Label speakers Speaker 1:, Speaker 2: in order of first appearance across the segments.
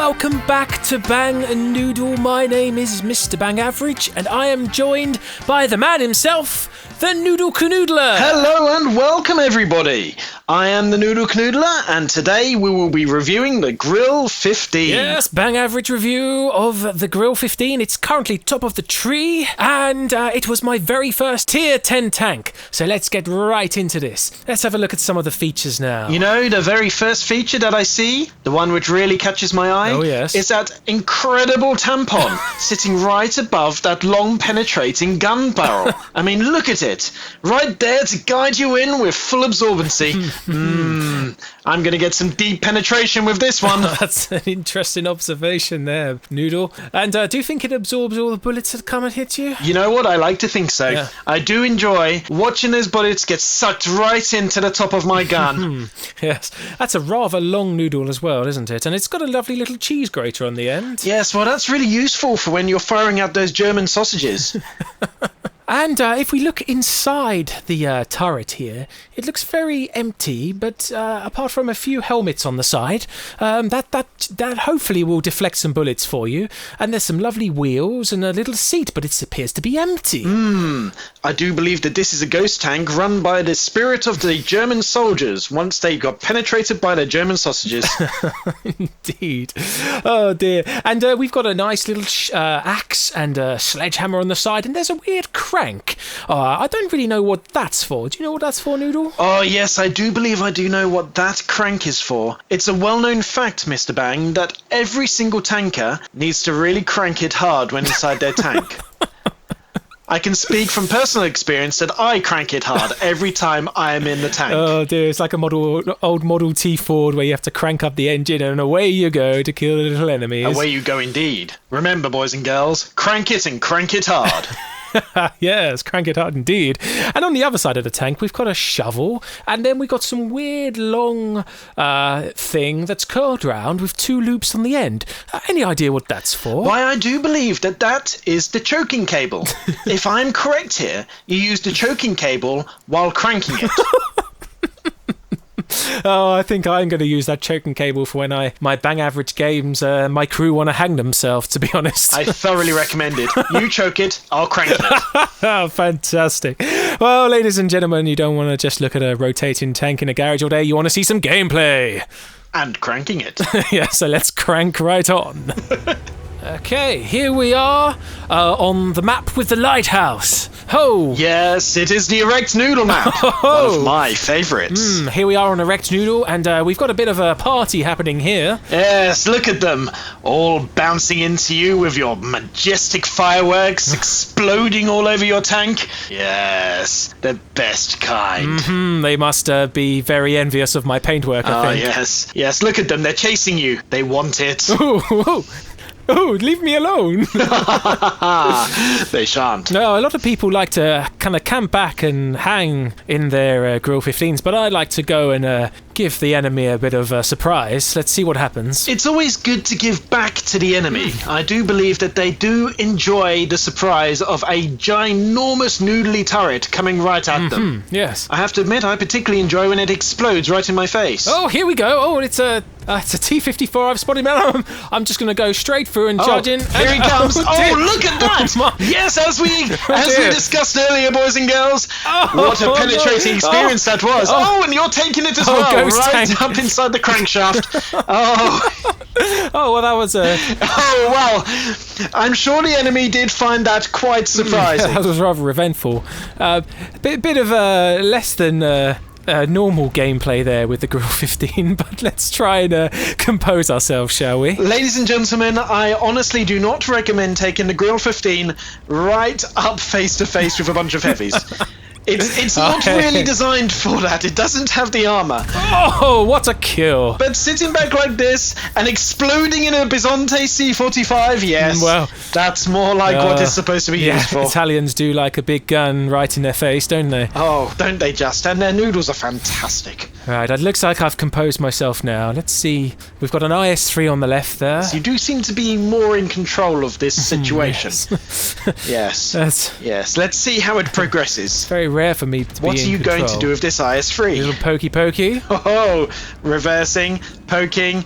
Speaker 1: welcome back to Bang and Noodle. My name is Mr. Bang Average, and I am joined by the man himself, the Noodle Canoodler.
Speaker 2: Hello and welcome everybody. I am the Noodle Canoodler, and today we will be reviewing the Grille 15.
Speaker 1: Yes, Bang Average review of the Grille 15. It's currently top of the tree, and it was my very first tier 10 tank. So let's get right into this. Let's have a look at some of the features now.
Speaker 2: You know, the very first feature that I see, the one which really catches my eye, is that incredible tampon sitting right above that long penetrating gun barrel. I mean, look at it. Right there to guide you in with full absorbency. I'm going to get some deep penetration with this one.
Speaker 1: That's an interesting observation there, Noodle. And do you think it absorbs all the bullets that come and hit you?
Speaker 2: You know what? I like to think so.
Speaker 1: Yeah.
Speaker 2: I do enjoy watching those bullets get sucked right into the top of my gun.
Speaker 1: Yes, that's a rather long noodle as well, isn't it? And it's got a lovely little cheese grater on the end.
Speaker 2: Yes, well, that's really useful for when you're firing out those German sausages.
Speaker 1: And if we look inside the turret here, it looks very empty, but apart from a few helmets on the side, that hopefully will deflect some bullets for you. And there's some lovely wheels and a little seat, but it appears to be empty.
Speaker 2: I do believe that this is a ghost tank run by the spirit of the German soldiers once they got penetrated by the German sausages.
Speaker 1: Indeed. Oh dear. And we've got a nice little axe and a sledgehammer on the side, and there's a weird crank. I don't really know what that's for. Do you know what that's for, Noodle?
Speaker 2: Oh, yes, I do believe I do know what that crank is for. It's a well-known fact, Mr. Bang, that every single tanker needs to really crank it hard when inside their tank. I can speak from personal experience that I crank it hard every time I am in the tank.
Speaker 1: Oh dear, it's like a old Model T Ford where you have to crank up the engine and away you go to kill the little enemies.
Speaker 2: Away you go indeed. Remember, boys and girls, crank it and crank it hard.
Speaker 1: Yes, crank it hard indeed. And on the other side of the tank, we've got a shovel, and then we've got some weird long thing that's curled round with two loops on the end. Any idea what that's for?
Speaker 2: Why, I do believe that that is the choking cable. If I'm correct here, you use the choking cable while cranking it.
Speaker 1: Oh, I think I'm going to use that choking cable for when my Bang Average games, my crew want to hang themselves, to be honest.
Speaker 2: I thoroughly recommend it. You choke it, I'll crank it.
Speaker 1: Oh, fantastic. Well, ladies and gentlemen, you don't want to just look at a rotating tank in a garage all day. You want to see some gameplay.
Speaker 2: And cranking it.
Speaker 1: Yeah, so let's crank right on. Okay, here we are on the map with the lighthouse. Ho!
Speaker 2: Yes, it is the Erect Noodle map. One of my favourites.
Speaker 1: Here we are on Erect Noodle, and we've got a bit of a party happening here.
Speaker 2: Yes, look at them. All bouncing into you with your majestic fireworks exploding all over your tank. Yes, the best kind.
Speaker 1: They must be very envious of my paintwork, I think.
Speaker 2: Yes. Yes, look at them. They're chasing you. They want it.
Speaker 1: Oh, leave me alone.
Speaker 2: They shan't.
Speaker 1: No, a lot of people like to kind of camp back and hang in their Grille 15s, but I like to go and give the enemy a bit of a surprise. Let's see what happens.
Speaker 2: It's always good to give back to the enemy. I do believe that they do enjoy the surprise of a ginormous noodly turret coming right at them.
Speaker 1: Yes.
Speaker 2: I have to admit, I particularly enjoy when it explodes right in my face.
Speaker 1: Oh, here we go. Oh, it's a T-54 I've spotted. Man, I'm just going to go straight through and charge in.
Speaker 2: Here he comes. Look at that. Yes, as we discussed earlier, boys and girls. What a penetrating experience that was. And you're taking it as well. Right tank. Up inside the crankshaft.
Speaker 1: Well, that was
Speaker 2: I'm sure the enemy did find that quite surprising.
Speaker 1: That was rather eventful. Bit of less than normal gameplay there with the Grille 15, but let's try and compose ourselves, shall we?
Speaker 2: Ladies and gentlemen, I honestly do not recommend taking the Grille 15 right up face to face with a bunch of heavies. It's not really designed for that. It doesn't have the armor.
Speaker 1: Oh, what a kill.
Speaker 2: But sitting back like this and exploding in a Bisonte C-45, yes, well, that's more like what it's supposed to be used for.
Speaker 1: Italians do like a big gun right in their face, don't they?
Speaker 2: Oh, don't they just? And their noodles are fantastic.
Speaker 1: Right, it looks like I've composed myself now. Let's see. We've got an IS-3 on the left there.
Speaker 2: So you do seem to be more in control of this situation. Yes. Yes. Let's see how it progresses.
Speaker 1: It's very rare for me to be in control.
Speaker 2: What are you going to do with this IS-3?
Speaker 1: Little pokey.
Speaker 2: Oh, reversing, poking.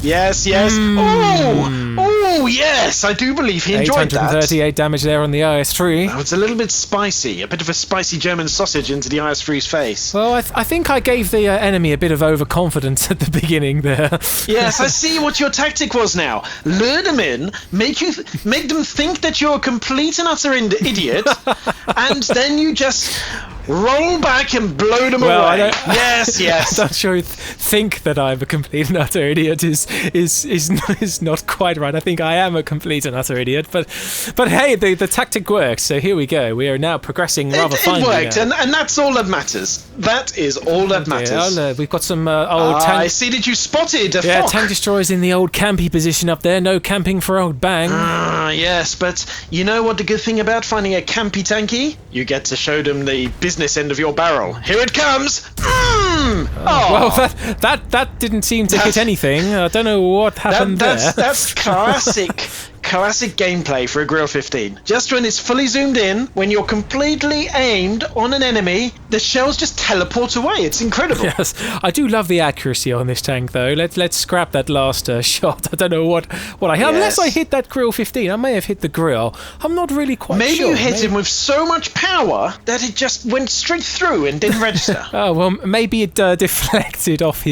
Speaker 2: Yes. Oh, yes. I do believe he enjoyed that.
Speaker 1: 838 damage there on the IS-3.
Speaker 2: Oh, it's a little bit spicy. A bit of a spicy German sausage into the IS-3's face.
Speaker 1: Well, I think I gave the enemy a bit of overconfidence at the beginning there.
Speaker 2: Yes, I see what your tactic was now. Lure them in, make them think that you're a complete and utter idiot, and then you just roll back and blow them away. Yes.
Speaker 1: I'm not sure think that I'm a complete and utter idiot is not quite right. I think I am a complete and utter idiot, but hey, the tactic works. So here we go. We are now progressing rather finely.
Speaker 2: It worked, and that's all that matters. That is all that matters.
Speaker 1: We've got some old tank.
Speaker 2: I see that you spotted a fock.
Speaker 1: Tank destroyers in the old campy position up there. No camping for old Bang.
Speaker 2: Yes, but you know what the good thing about finding a campy tanky? You get to show them the business end of your barrel. Here it comes.
Speaker 1: Well, that didn't seem to hit anything. I don't know what happened there.
Speaker 2: That's classic gameplay for a Grille 15. Just when it's fully zoomed in, when you're completely aimed on an enemy, the shells just teleport away. It's incredible.
Speaker 1: Yes, I do love the accuracy on this tank, though. Let's scrap that last shot. I don't know what I hit. Unless I hit that Grille 15. I may have hit the Grille. I'm not really quite sure.
Speaker 2: Maybe you hit him with so much power that it just went straight through and didn't register.
Speaker 1: Oh, well, maybe it deflected off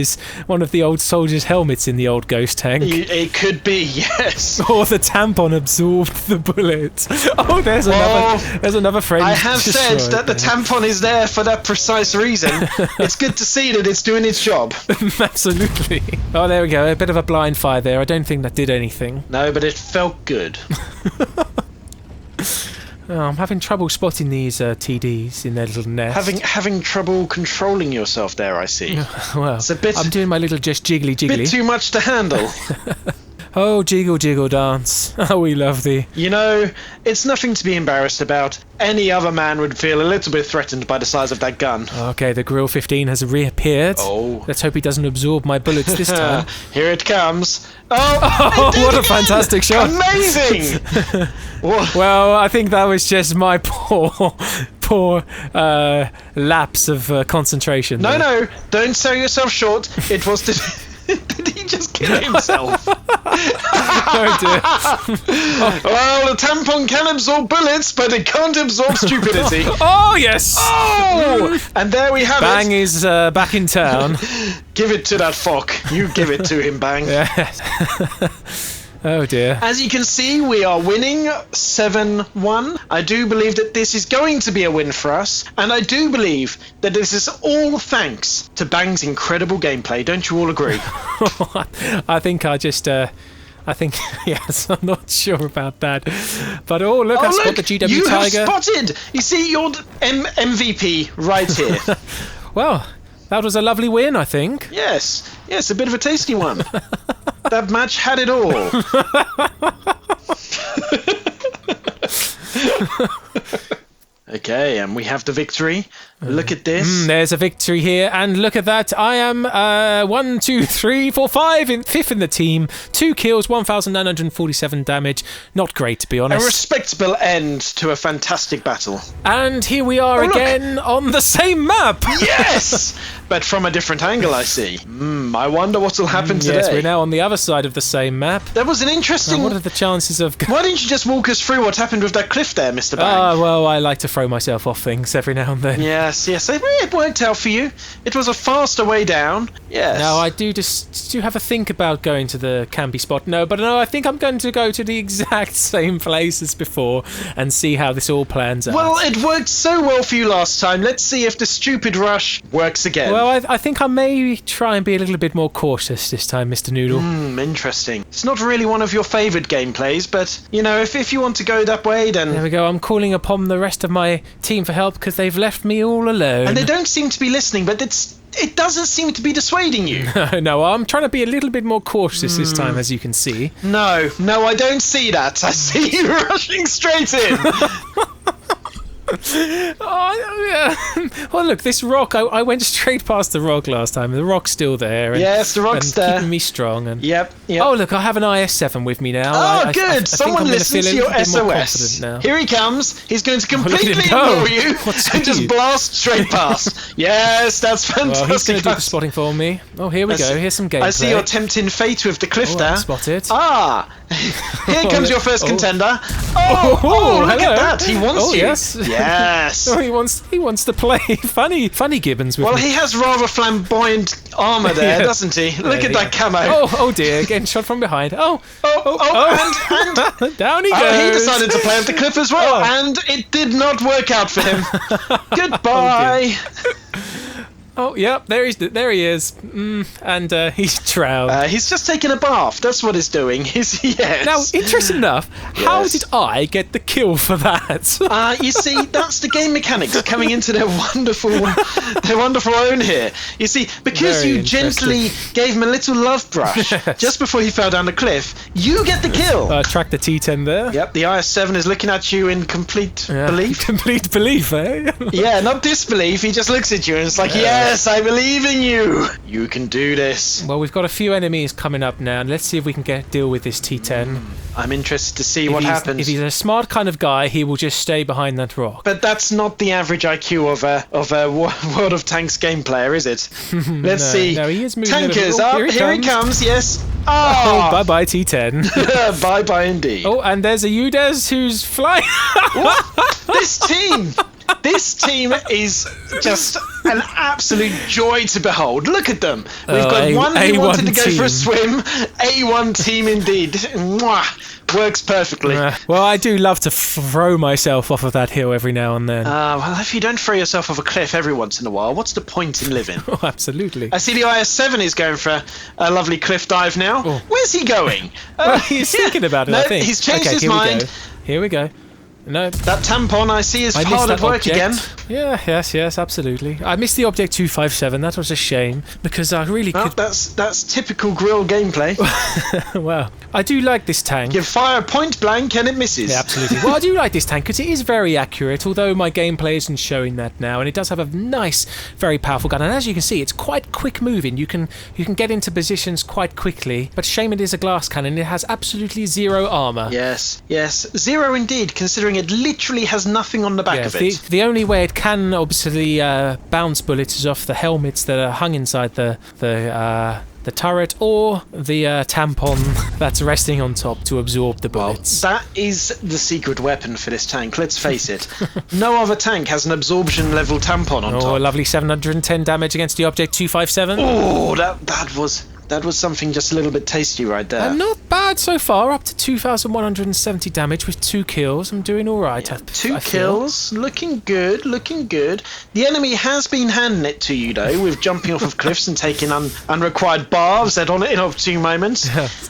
Speaker 1: one of the old soldiers' helmets in the old Ghost tank.
Speaker 2: It could be, yes.
Speaker 1: Or the tampon absorbed the bullet. Oh, there's another friend.
Speaker 2: I have said that the tampon is there for that precise reason. It's good to see that it's doing its job.
Speaker 1: Absolutely. Oh, there we go. A bit of a blind fire there. I don't think that did anything.
Speaker 2: No, but it felt good.
Speaker 1: Oh, I'm having trouble spotting these TDs in their little nest.
Speaker 2: Having trouble controlling yourself there, I see.
Speaker 1: Well, I'm doing my little just jiggly.
Speaker 2: Bit too much to handle.
Speaker 1: Oh, jiggle dance. Oh, we love thee.
Speaker 2: You know, it's nothing to be embarrassed about. Any other man would feel a little bit threatened by the size of that gun.
Speaker 1: Okay, the Grille 15 has reappeared.
Speaker 2: Oh.
Speaker 1: Let's hope he doesn't absorb my bullets this time.
Speaker 2: Here it comes.
Speaker 1: Oh, what a fantastic shot.
Speaker 2: Amazing!
Speaker 1: Well, I think that was just my poor lapse of concentration.
Speaker 2: No, don't sell yourself short. It was Did he just kill himself?
Speaker 1: Oh dear.
Speaker 2: Well, the tampon can absorb bullets, but it can't absorb stupidity.
Speaker 1: Oh, yes!
Speaker 2: Oh! And there we have
Speaker 1: Bang is back in town.
Speaker 2: Give it to that fuck. You give it to him, Bang.
Speaker 1: Yes. Oh dear.
Speaker 2: As you can see, we are winning 7-1. I do believe that this is going to be a win for us, and I do believe that this is all thanks to Bang's incredible gameplay. Don't you all agree?
Speaker 1: I think yes, I'm not sure about that. But I spot the GW
Speaker 2: you
Speaker 1: Tiger.
Speaker 2: You have spotted! You see, you're MVP right here.
Speaker 1: Well, that was a lovely win, I think.
Speaker 2: Yes, a bit of a tasty one. That match had it all. Okay, and we have the victory. Look at this.
Speaker 1: There's a victory here, and look at that. I am 1, 2, 3, 4, 5 fifth in the team. 2 kills, 1,947 damage. Not great, to be honest.
Speaker 2: A respectable end to a fantastic battle.
Speaker 1: And here we are again on the same map.
Speaker 2: Yes, but from a different angle, I see. I wonder what will happen today.
Speaker 1: Yes, we're now on the other side of the same map.
Speaker 2: That was an interesting...
Speaker 1: What are the chances of...
Speaker 2: Why didn't you just walk us through what happened with that cliff there, Mr. Bang?
Speaker 1: Well, I like to throw myself off things every now and then.
Speaker 2: Yes, it worked out for you. It was a faster way down. Yes.
Speaker 1: Now, I do have a think about going to the campy spot. No, I think I'm going to go to the exact same place as before and see how this all plans out.
Speaker 2: Well, it worked so well for you last time. Let's see if the stupid rush works again.
Speaker 1: Well, I think I may try and be a little bit more cautious this time, Mr. Noodle.
Speaker 2: Interesting. It's not really one of your favoured gameplays, but, you know, if you want to go that way, then...
Speaker 1: There we go. I'm calling upon the rest of my team for help because they've left me all alone.
Speaker 2: And they don't seem to be listening, but it doesn't seem to be dissuading you.
Speaker 1: No, I'm trying to be a little bit more cautious this time, as you can see.
Speaker 2: No, I don't see that. I see you rushing straight in.
Speaker 1: Oh, yeah. Well, look, this rock, I went straight past the rock last time. The rock's still there. And,
Speaker 2: yes, the rock's there.
Speaker 1: Keeping me strong. And,
Speaker 2: yep.
Speaker 1: Oh, look, I have an IS-7 with me now.
Speaker 2: Oh, good. I Someone listens to your SOS. Here he comes. He's going to completely ignore you and just blast straight past. Yes, that's fantastic.
Speaker 1: Well, he's going to do the spotting for me. Oh, here we go. Here's some gameplay.
Speaker 2: I see you're tempting fate with the cliff there.
Speaker 1: Spotted.
Speaker 2: Here comes your first contender. Oh, look at that. He wants you. Yes.
Speaker 1: Oh, he wants to play funny Gibbons with me.
Speaker 2: Well, he has rather flamboyant armour there, doesn't he? Look at that camo.
Speaker 1: Oh dear, getting shot from behind. And down he goes.
Speaker 2: He decided to play up the cliff as well, and it did not work out for him. Goodbye.
Speaker 1: Oh, yep, there he is. And he's drowned.
Speaker 2: He's just taking a bath. That's what he's doing. Yes.
Speaker 1: Now, interesting enough, how did I get the kill for that?
Speaker 2: You see, that's the game mechanics coming into their wonderful own here. You see, because you gently gave him a little love brush just before he fell down the cliff, you get the kill.
Speaker 1: Track the T10 there.
Speaker 2: Yep, the IS-7 is looking at you in complete belief.
Speaker 1: Complete belief, eh?
Speaker 2: Yeah, not disbelief. He just looks at you and it's like, yes, I believe in you. You can do this.
Speaker 1: Well, we've got a few enemies coming up now, and let's see if we can deal with this T10.
Speaker 2: I'm interested to see what happens.
Speaker 1: If he's a smart kind of guy, he will just stay behind that rock.
Speaker 2: But that's not the average IQ of a World of Tanks game player, is it? Let's see.
Speaker 1: No, he is moving.
Speaker 2: Tankers up. Here he comes. Yes.
Speaker 1: Oh, bye-bye T10.
Speaker 2: Bye-bye indeed.
Speaker 1: Oh, and there's a UDES who's flying.
Speaker 2: This team is just an absolute joy to behold. Look at them. We've got one who wanted to go for a swim. A1 team indeed. Mwah. Works perfectly.
Speaker 1: Well, I do love to throw myself off of that hill every now and then.
Speaker 2: Well, if you don't throw yourself off a cliff every once in a while, what's the point in living?
Speaker 1: Oh, absolutely.
Speaker 2: I see the IS-7 is going for a lovely cliff dive now. Oh. Where's he going?
Speaker 1: Well, he's thinking about it, I think.
Speaker 2: He's changed his mind.
Speaker 1: Here we go. No.
Speaker 2: That tampon I see is hard at work again.
Speaker 1: Yeah, yes, absolutely. I missed the object 257. That was a shame because I really could.
Speaker 2: That's typical Grille gameplay.
Speaker 1: Well, I do like this tank.
Speaker 2: You fire point blank and it misses.
Speaker 1: Yeah, absolutely. Well, I do like this tank because it is very accurate, although my gameplay isn't showing that now, and it does have a nice, very powerful gun. And as you can see, it's quite quick moving. You can get into positions quite quickly. But shame it is a glass cannon. It has absolutely zero armor.
Speaker 2: Yes, zero indeed. Considering it literally has nothing on the back of it.
Speaker 1: The only way it can obviously bounce bullets is off the helmets that are hung inside the turret or the tampon that's resting on top to absorb the bullets.
Speaker 2: Well, that is the secret weapon for this tank, let's face it. No other tank has an absorption level tampon on top.
Speaker 1: Oh, a lovely 710 damage against the object 257.
Speaker 2: Oh, that was something just a little bit tasty right there.
Speaker 1: Not bad so far, up to 2,170 damage with 2 kills. I'm doing all right.
Speaker 2: Yeah, 2 kills, looking good. The enemy has been handing it to you, though, with jumping off of cliffs and taking unrequired baths at inopportune moments.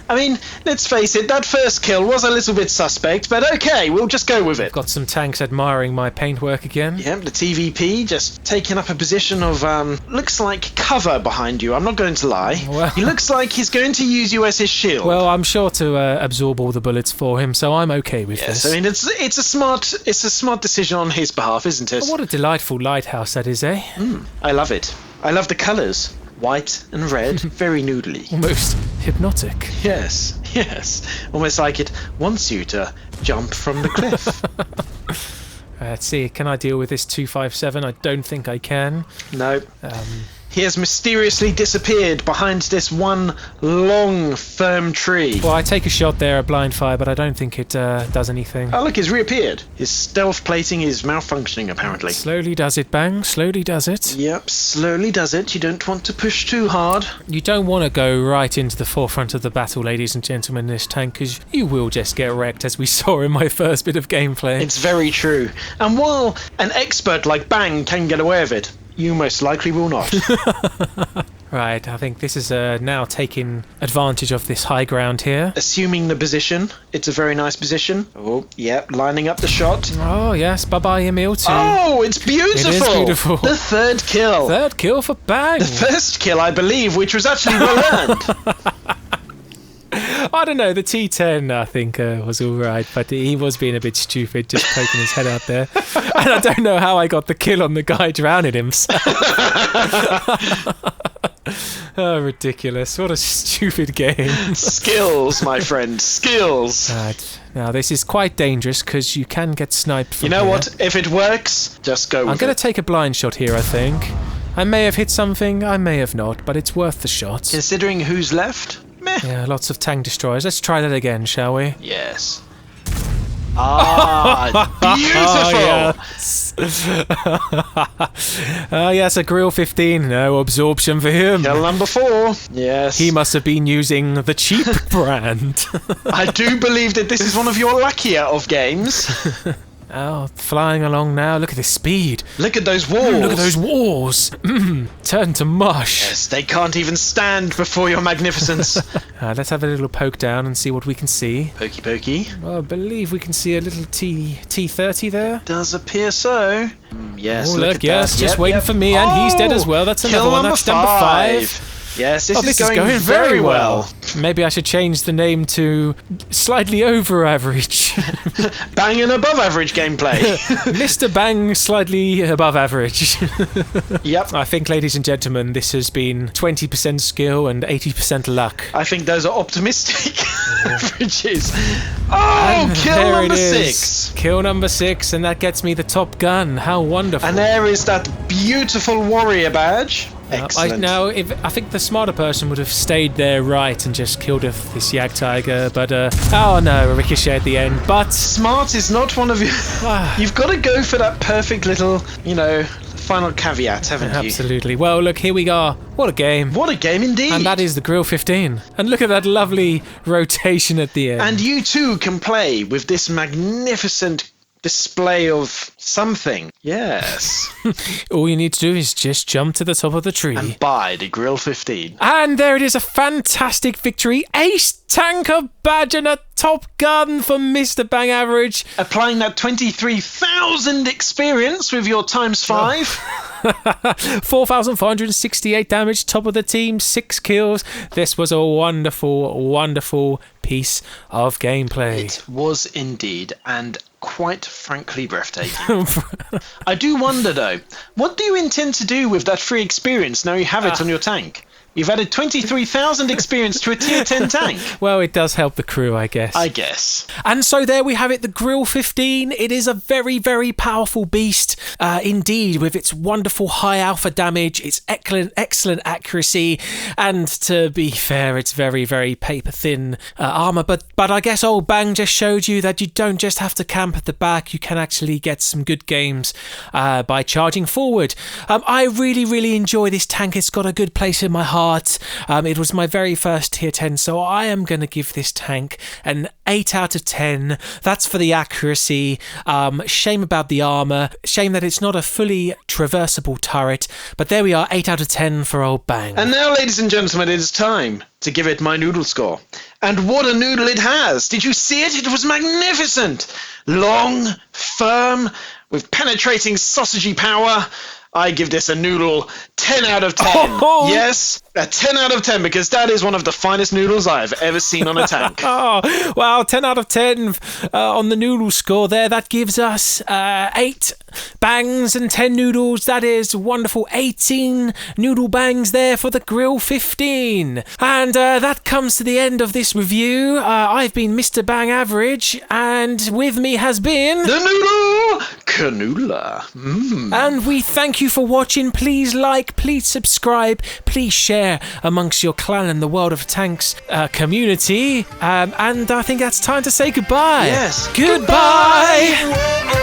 Speaker 2: I mean, let's face it, that first kill was a little bit suspect, but okay, we'll just go with it.
Speaker 1: Got some tanks admiring my paintwork again.
Speaker 2: Yeah, the TVP just taking up a position of, looks like cover behind you, I'm not going to lie.
Speaker 1: Well,
Speaker 2: he looks like he's going to use you as his shield.
Speaker 1: Well, I'm sure to absorb all the bullets for him, so I'm okay with this.
Speaker 2: I mean, it's a smart decision on his behalf, isn't it?
Speaker 1: Oh, what a delightful lighthouse that is, eh?
Speaker 2: I love it. I love the colours. White and red, very noodly.
Speaker 1: Almost hypnotic.
Speaker 2: Yes. Almost like it wants you to jump from the cliff.
Speaker 1: Let's see, can I deal with this 257? I don't think I can.
Speaker 2: No. He has mysteriously disappeared behind this one long, firm tree.
Speaker 1: Well, I take a shot there, a blind fire, but I don't think it does anything.
Speaker 2: Oh, look, he's reappeared. His stealth plating is malfunctioning, apparently.
Speaker 1: Slowly does it, Bang. Slowly does it.
Speaker 2: Yep, slowly does it. You don't want to push too hard.
Speaker 1: You don't want to go right into the forefront of the battle, ladies and gentlemen, in this tank, because you will just get wrecked, as we saw in my first bit of gameplay.
Speaker 2: It's very true. And while an expert like Bang can get away with it, you most likely will not.
Speaker 1: Right, I think this is now taking advantage of this high ground here.
Speaker 2: Assuming the position. It's a very nice position. Oh, yep, lining up the shot.
Speaker 1: Oh, yes, bye-bye Emil too.
Speaker 2: Oh, it's beautiful.
Speaker 1: It is beautiful.
Speaker 2: The third kill.
Speaker 1: Third kill for Bang.
Speaker 2: The first kill, I believe, which was actually well earned.
Speaker 1: I don't know, the T10 I think was alright, but he was being a bit stupid, just poking his head out there. And I don't know how I got the kill on the guy drowning himself. Oh, ridiculous. What a stupid game.
Speaker 2: Skills, my friend, skills.
Speaker 1: Right. Now, this is quite dangerous because you can get sniped from
Speaker 2: You know
Speaker 1: here.
Speaker 2: what? If it works, just go with it.
Speaker 1: I'm going to take a blind shot here, I think. I may have hit something, I may have not, but it's worth the shot.
Speaker 2: Considering who's left, meh.
Speaker 1: Yeah, lots of tank destroyers. Let's try that again, shall we?
Speaker 2: Yes. Ah, beautiful!
Speaker 1: Yes, a Grille 15. No absorption for him.
Speaker 2: Kill number 4. Yes.
Speaker 1: He must have been using the cheap brand.
Speaker 2: I do believe that this is one of your luckier of games.
Speaker 1: Oh, flying along now. Look at this speed.
Speaker 2: Look at those walls.
Speaker 1: Look at those walls. Turn to mush.
Speaker 2: Yes, they can't even stand before your magnificence.
Speaker 1: Let's have a little poke down and see what we can see.
Speaker 2: Pokey pokey.
Speaker 1: Well, I believe we can see a little T30 there.
Speaker 2: Does appear so. Yes,
Speaker 1: Oh,
Speaker 2: look at
Speaker 1: yes,
Speaker 2: that.
Speaker 1: just
Speaker 2: Yep,
Speaker 1: waiting
Speaker 2: yep.
Speaker 1: for me, and he's dead as well. That's another one. That's number 5.
Speaker 2: Yes, this
Speaker 1: This
Speaker 2: is going very well.
Speaker 1: Maybe I should change the name to slightly over average.
Speaker 2: Bang and above average gameplay.
Speaker 1: Mr. Bang, slightly above average.
Speaker 2: Yep.
Speaker 1: I think, ladies and gentlemen, this has been 20% skill and 80% luck.
Speaker 2: I think those are optimistic averages. Oh,
Speaker 1: And
Speaker 2: kill
Speaker 1: there
Speaker 2: number
Speaker 1: it is.
Speaker 2: 6.
Speaker 1: Kill number 6, and that gets me the top gun. How wonderful.
Speaker 2: And there is that beautiful warrior badge. Excellent.
Speaker 1: I think the smarter person would have stayed there right and just killed this Yak Tiger, but oh no, a ricochet at the end. But
Speaker 2: Smart is not one of your... You've got to go for that perfect little, final caveat, haven't you?
Speaker 1: absolutely. Well, look, here we go. What a game.
Speaker 2: What a game indeed.
Speaker 1: And that is the Grille 15. And look at that lovely rotation at the end.
Speaker 2: And you too can play with this magnificent display of something. Yes.
Speaker 1: All you need to do is just jump to the top of the tree.
Speaker 2: And buy the Grille 15.
Speaker 1: And there it is, a fantastic victory. Ace tanker badge and a top gun for Mr. Bang Average.
Speaker 2: Applying that 23,000 experience with your times 5.
Speaker 1: 4,468 damage, top of the team, 6 kills. This was a wonderful, wonderful piece of gameplay.
Speaker 2: It was indeed, and quite frankly breathtaking. I do wonder though, what do you intend to do with that free experience now you have it on your tank? You've added 23,000 experience to a tier 10 tank.
Speaker 1: Well, it does help the crew, I guess. And so there we have it, the Grille 15. It is a very, very powerful beast indeed, with its wonderful high alpha damage, its excellent accuracy, and to be fair, it's very, very paper-thin armour. But I guess old Bang just showed you that you don't just have to camp at the back. You can actually get some good games by charging forward. I really, really enjoy this tank. It's got a good place in my heart. It was my very first tier 10, so I am going to give this tank an 8 out of 10. That's for the accuracy. Shame about the armour. Shame that it's not a fully traversable turret. But there we are, 8 out of 10 for old Bang.
Speaker 2: And now, ladies and gentlemen, it is time to give it my noodle score. And what a noodle it has! Did you see it? It was magnificent! Long, firm, with penetrating sausagey power. I give this a noodle 10 out of 10.
Speaker 1: Oh.
Speaker 2: Yes, a 10 out of 10, because that is one of the finest noodles I have ever seen on a tank.
Speaker 1: Oh, wow, 10 out of 10 on the noodle score there. That gives us 8 bangs and 10 noodles. That is wonderful. 18 noodle bangs there for the Grille 15. And that comes to the end of this review. I've been Mr. Bang Average, and with me has been...
Speaker 2: The Noodle Canoodler.
Speaker 1: And we thank you for watching. Please like, please subscribe, please share amongst your clan and the World of Tanks community. And I think that's time to say goodbye.
Speaker 2: Yes.
Speaker 1: Goodbye.